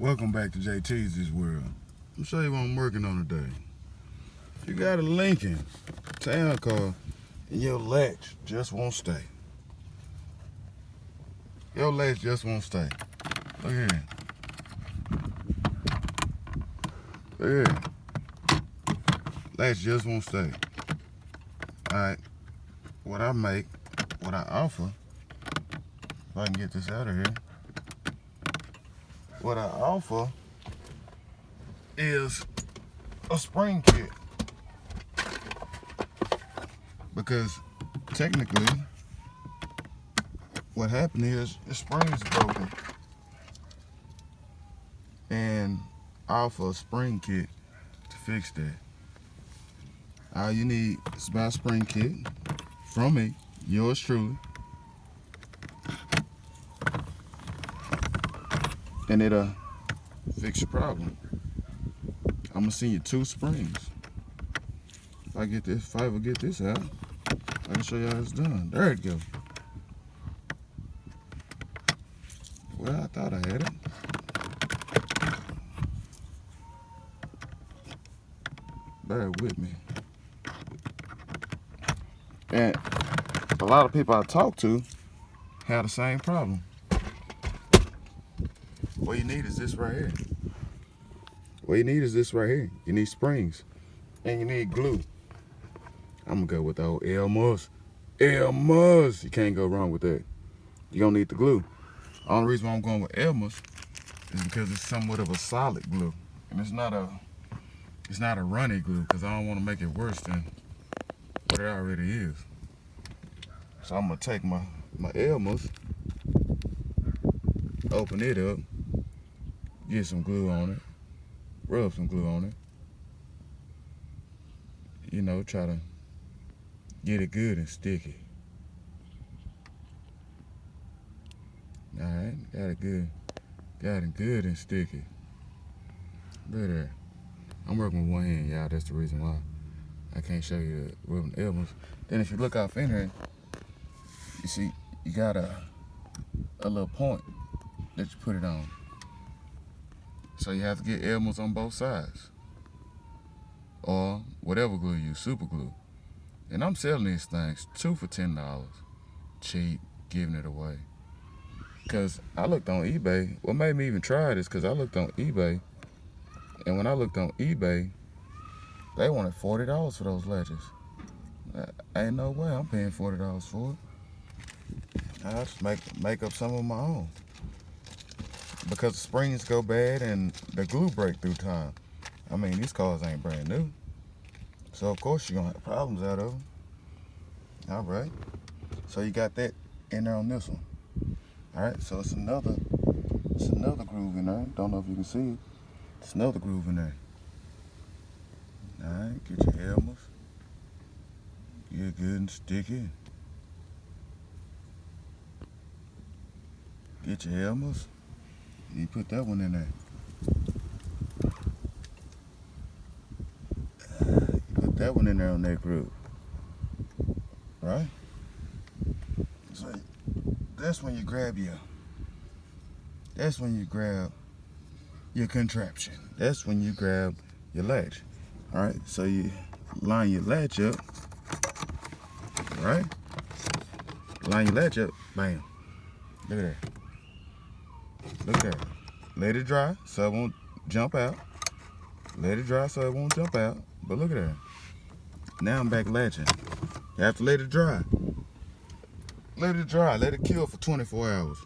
Welcome back to JT's This World. I'm show you what I'm working on today. If you got a Lincoln Towncar and your latch just won't stay. Your latch just won't stay. Look here. Look here. Latch just won't stay. Alright. What I offer, if I can get this out of here. What I offer is a spring kit, because technically what happened is the spring is broken, and I offer a spring kit to fix that. All you need is buy a spring kit from me, yours truly, and it'll fix your problem. I'm gonna send you 2 springs. If I ever get this out, I can show you how it's done. There it goes. Well, I thought I had it. Bear with me. And a lot of people I talk to have the same problem. What you need is this right here. What you need is this right here. You need springs. And you need glue. I'm gonna go with the old Elmer's. Elmer's! You can't go wrong with that. You're gonna need the glue. The only reason why I'm going with Elmer's is because it's somewhat of a solid glue. And it's not a runny glue, because I don't want to make it worse than what it already is. So I'm gonna take my Elmer's, open it up, get some glue on it, rub some glue on it. You know, try to get it good and sticky. Alright, got it good and sticky. Look there. I'm working with one hand, y'all. That's the reason why I can't show you the rubbing elbows. Then if you look off in here, you see you got a little point that you put it on. So you have to get elbows on both sides, or whatever glue you use, super glue. And I'm selling these things 2 for $10. Cheap, giving it away. Because I looked on eBay. What made me even try this, because I looked on eBay, and when I looked on eBay, they wanted $40 for those latches. Ain't no way I'm paying $40 for it. I'll just make up some of my own. Because the springs go bad and the glue break through time. I mean, these cars ain't brand new. So of course you're gonna have problems out of them. All right. So you got that in there on this one. All right. So it's another groove in there. Don't know if you can see it. It's another groove in there. All right. Get your helmets. Get good and sticky. Get your helmets. You put that one in there. Put that one in there on that groove. Right? So that's when you grab your contraption. That's when you grab your latch. Alright, so you line your latch up. Right? Line your latch up, bam. Look at that. Look at that. Let it dry so it won't jump out. Let it dry so it won't jump out. But look at that. Now I'm back latching. You have to let it dry. Let it dry. Let it kill for 24 hours.